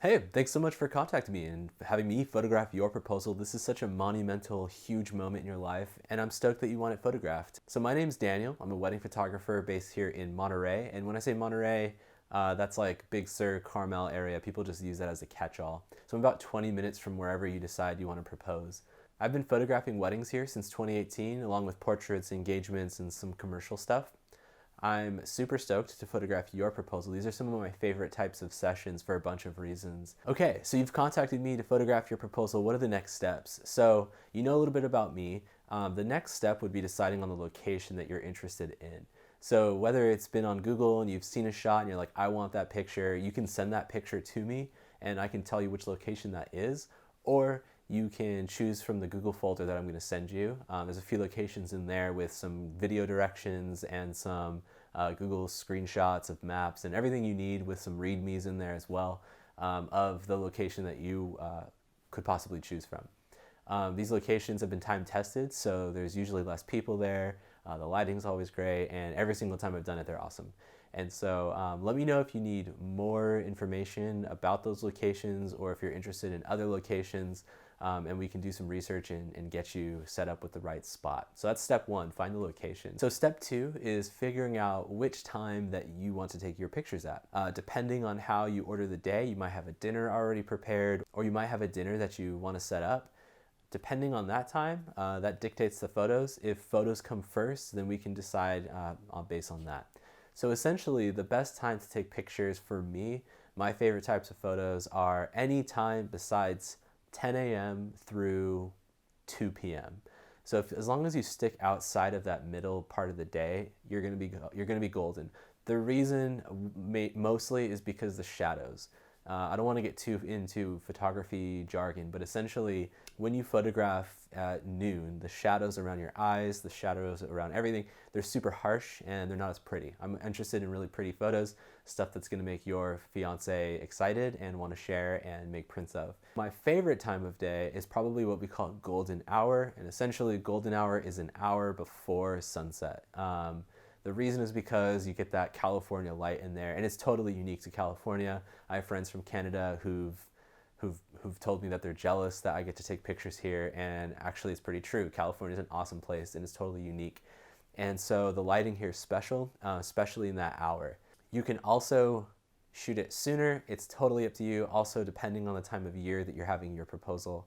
Hey, thanks so much for contacting me and having me photograph your proposal. This is such a monumental, huge moment in your life, and I'm stoked that you want it photographed. So my name's Daniel. I'm a wedding photographer based here in Monterey, and when I say Monterey, that's like Big Sur, Carmel area. People just use that as a catch-all. So I'm about 20 minutes from wherever you decide you want to propose. I've been photographing weddings here since 2018, along with portraits, engagements, and some commercial stuff. I'm super stoked to photograph your proposal. These are some of my favorite types of sessions for a bunch of reasons. Okay, so you've contacted me to photograph your proposal. What are the next steps? So you know a little bit about me. The next step would be deciding on the location that you're interested in. So whether it's been on Google and you've seen a shot and you're like, I want that picture, you can send that picture to me and I can tell you which location that is. Or you can choose from the Google folder that I'm going to send you. There's a few locations in there with some video directions and some Google screenshots of maps and everything you need with some readmes in there as well of the location that you could possibly choose from. These locations have been time tested, so there's usually less people there. The lighting's always great, and every single time I've done it, they're awesome. And so let me know if you need more information about those locations or if you're interested in other locations, and we can do some research and get you set up with the right spot. So that's step one, find the location. So step two is figuring out which time that you want to take your pictures at. Depending on how you order the day, you might have a dinner already prepared, or you might have a dinner that you want to set up. Depending on that time, that dictates the photos. If photos come first, then we can decide based on that. So essentially, the best time to take pictures for me, my favorite types of photos are any time besides 10 a.m. through 2 p.m. So as long as you stick outside of that middle part of the day, you're gonna be golden. The reason mostly is because the shadows. I don't want to get too into photography jargon, but essentially when you photograph at noon, the shadows around your eyes, the shadows around everything, they're super harsh and they're not as pretty. I'm interested in really pretty photos, stuff that's going to make your fiance excited and want to share and make prints of. My favorite time of day is probably what we call golden hour, and essentially golden hour is an hour before sunset. The reason is because you get that California light in there, and it's totally unique to California. I have friends from Canada who've told me that they're jealous that I get to take pictures here, and actually it's pretty true. California is an awesome place, and it's totally unique. And so the lighting here is special, especially in that hour. You can also shoot it sooner. It's totally up to you. Also, depending on the time of year that you're having your proposal,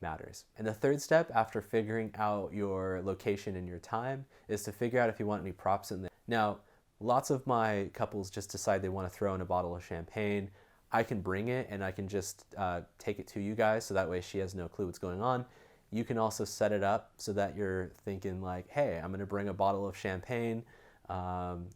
matters. And the third step after figuring out your location and your time is to figure out if you want any props in there. Now, lots of my couples just decide they want to throw in a bottle of champagne. I can bring it and I can just take it to you guys, so that way she has no clue what's going on. You can also set it up so that you're thinking like, hey, I'm gonna bring a bottle of champagne.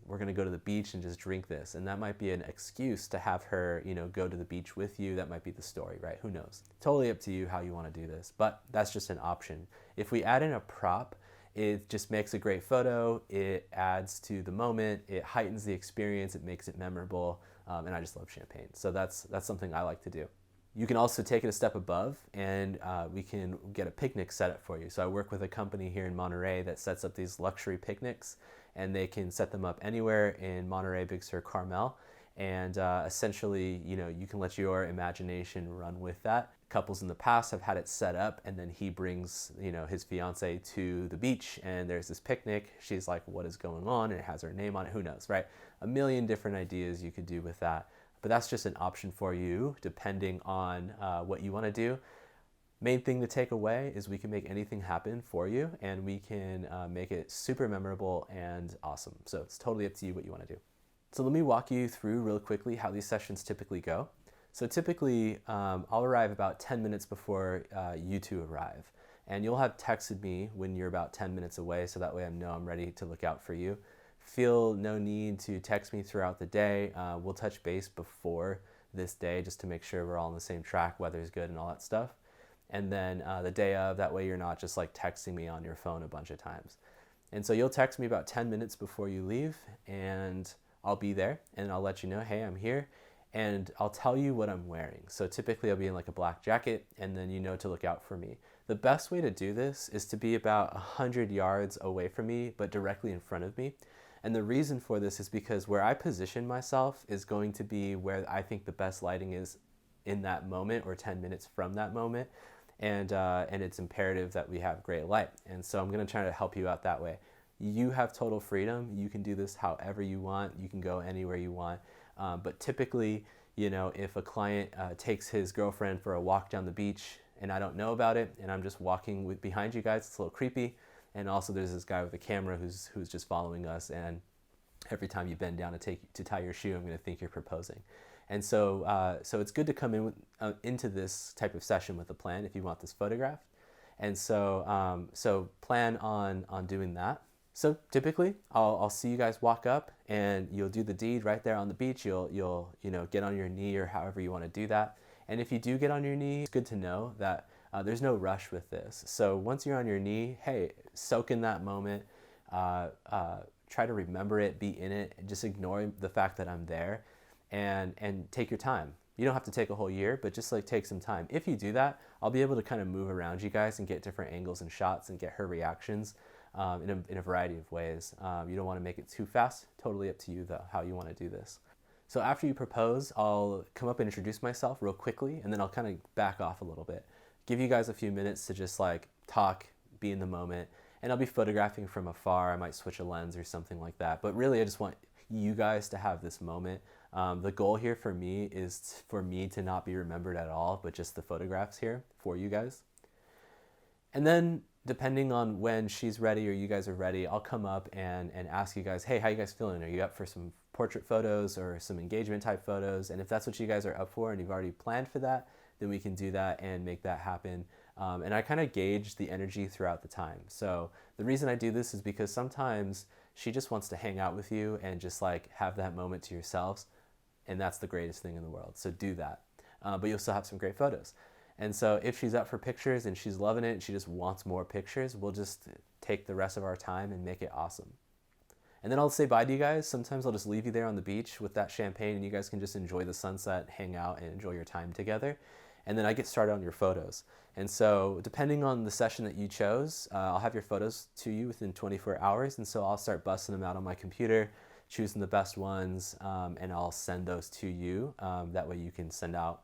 We're gonna go to the beach and just drink this, and that might be an excuse to have her, go to the beach with you. That might be the story, right? Who knows? Totally up to you how you want to do this, but that's just an option. If we add in a prop, it just makes a great photo. It adds to the moment. It heightens the experience. It makes it memorable, and I just love champagne, so that's something I like to do. You can also take it a step above, and we can get a picnic set up for you. So I work with a company here in Monterey that sets up these luxury picnics, and they can set them up anywhere in Monterey, Big Sur, Carmel. And essentially, you can let your imagination run with that. Couples in the past have had it set up, and then he brings, his fiance to the beach, and there's this picnic. She's like, what is going on? And it has her name on it. Who knows, right? A million different ideas you could do with that. But that's just an option for you, depending on what you want to do. Main thing to take away is we can make anything happen for you, and we can make it super memorable and awesome. So it's totally up to you what you want to do. So let me walk you through real quickly how these sessions typically go. So typically, I'll arrive about 10 minutes before you two arrive. And you'll have texted me when you're about 10 minutes away, so that way I know I'm ready to look out for you. Feel no need to text me throughout the day. We'll touch base before this day just to make sure we're all on the same track, weather's good and all that stuff. And then the day of, that way you're not just like texting me on your phone a bunch of times. And so you'll text me about 10 minutes before you leave, and I'll be there and I'll let you know, hey, I'm here. And I'll tell you what I'm wearing. So typically I'll be in like a black jacket, and then you know to look out for me. The best way to do this is to be about 100 yards away from me, but directly in front of me. And the reason for this is because where I position myself is going to be where I think the best lighting is in that moment or 10 minutes from that moment. And it's imperative that we have great light. And so I'm going to try to help you out that way. You have total freedom. You can do this however you want. You can go anywhere you want. But typically, if a client takes his girlfriend for a walk down the beach and I don't know about it, and I'm just walking behind you guys, it's a little creepy. And also there's this guy with a camera who's just following us, and every time you bend down to tie your shoe, I'm going to think you're proposing. And so it's good to come into this type of session with a plan if you want this photographed. And so plan on doing that. So typically, I'll see you guys walk up, and you'll do the deed right there on the beach. You'll get on your knee or however you want to do that. And if you do get on your knee, it's good to know that there's no rush with this. So once you're on your knee, hey, soak in that moment. Try to remember it, be in it, and just ignore the fact that I'm there, and take your time. You don't have to take a whole year, but just take some time. If you do that, I'll be able to kind of move around you guys and get different angles and shots and get her reactions in a variety of ways. You don't want to make it too fast. Totally up to you though, how you want to do this. So after you propose, I'll come up and introduce myself real quickly, and then I'll kind of back off a little bit. Give you guys a few minutes to just talk, be in the moment, and I'll be photographing from afar. I might switch a lens or something like that. But really, I just want you guys to have this moment. The goal here for me is for me to not be remembered at all, but just the photographs here for you guys. And then depending on when she's ready or you guys are ready, I'll come up and ask you guys, hey, how you guys feeling? Are you up for some portrait photos or some engagement type photos? And if that's what you guys are up for and you've already planned for that, then we can do that and make that happen. And I kind of gauge the energy throughout the time. So the reason I do this is because sometimes she just wants to hang out with you and just have that moment to yourselves. And that's the greatest thing in the world. So do that. But you'll still have some great photos. And so if she's up for pictures and she's loving it and she just wants more pictures, we'll just take the rest of our time and make it awesome. And then I'll say bye to you guys. Sometimes I'll just leave you there on the beach with that champagne and you guys can just enjoy the sunset, hang out, and enjoy your time together. And then I get started on your photos. And so depending on the session that you chose, I'll have your photos to you within 24 hours. And so I'll start busting them out on my computer, choosing the best ones, and I'll send those to you. That way you can send out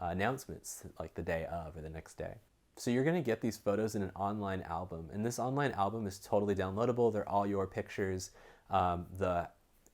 announcements the day of or the next day. So you're going to get these photos in an online album, and this online album is totally downloadable. They're all your pictures. The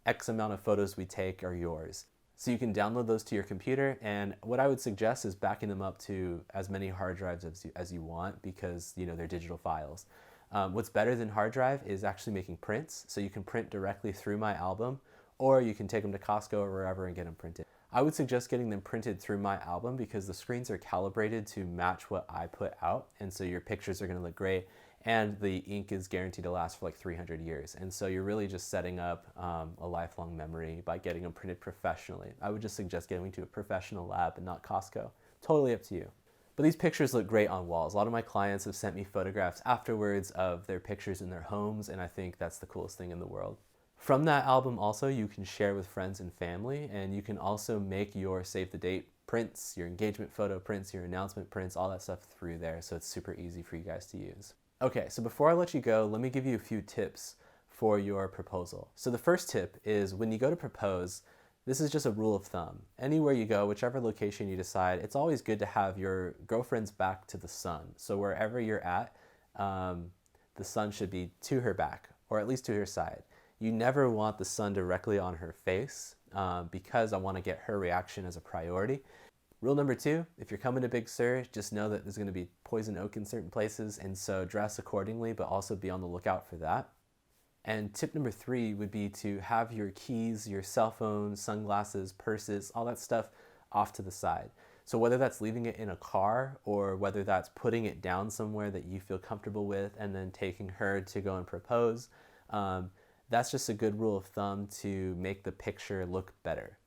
X amount of photos we take are yours. So you can download those to your computer, and what I would suggest is backing them up to as many hard drives as you want, because they're digital files. What's better than hard drive is actually making prints, so you can print directly through my album, or you can take them to Costco or wherever and get them printed. I would suggest getting them printed through my album because the screens are calibrated to match what I put out, and so your pictures are going to look great, and the ink is guaranteed to last for 300 years. And so you're really just setting up a lifelong memory by getting them printed professionally. I would just suggest getting to a professional lab and not Costco. Totally up to you. But these pictures look great on walls. A lot of my clients have sent me photographs afterwards of their pictures in their homes, and I think that's the coolest thing in the world. From that album also, you can share with friends and family, and you can also make your save the date prints, your engagement photo prints, your announcement prints, all that stuff through there, so it's super easy for you guys to use. Okay, so before I let you go, let me give you a few tips for your proposal. So the first tip is when you go to propose, this is just a rule of thumb. Anywhere you go, whichever location you decide, it's always good to have your girlfriend's back to the sun. So wherever you're at, the sun should be to her back, or at least to her side. You never want the sun directly on her face because I want to get her reaction as a priority. Rule number 2, if you're coming to Big Sur, just know that there's going to be poison oak in certain places, and so dress accordingly, but also be on the lookout for that. And tip number 3 would be to have your keys, your cell phone, sunglasses, purses, all that stuff off to the side. So whether that's leaving it in a car or whether that's putting it down somewhere that you feel comfortable with and then taking her to go and propose, that's just a good rule of thumb to make the picture look better.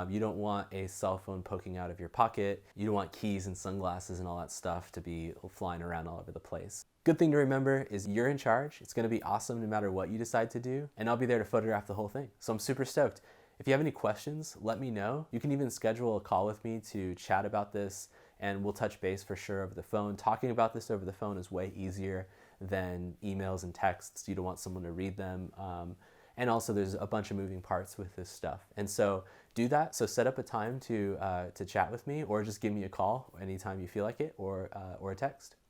You don't want a cell phone poking out of your pocket. You don't want keys and sunglasses and all that stuff to be flying around all over the place. Good thing to remember is you're in charge. It's going to be awesome no matter what you decide to do, and I'll be there to photograph the whole thing. So I'm super stoked. If you have any questions, let me know. You can even schedule a call with me to chat about this, and we'll touch base for sure over the phone. Talking about this over the phone is way easier than emails and texts. You don't want someone to read them. And also there's a bunch of moving parts with this stuff. And so do that. So set up a time to chat with me, or just give me a call anytime you feel like it, or a text.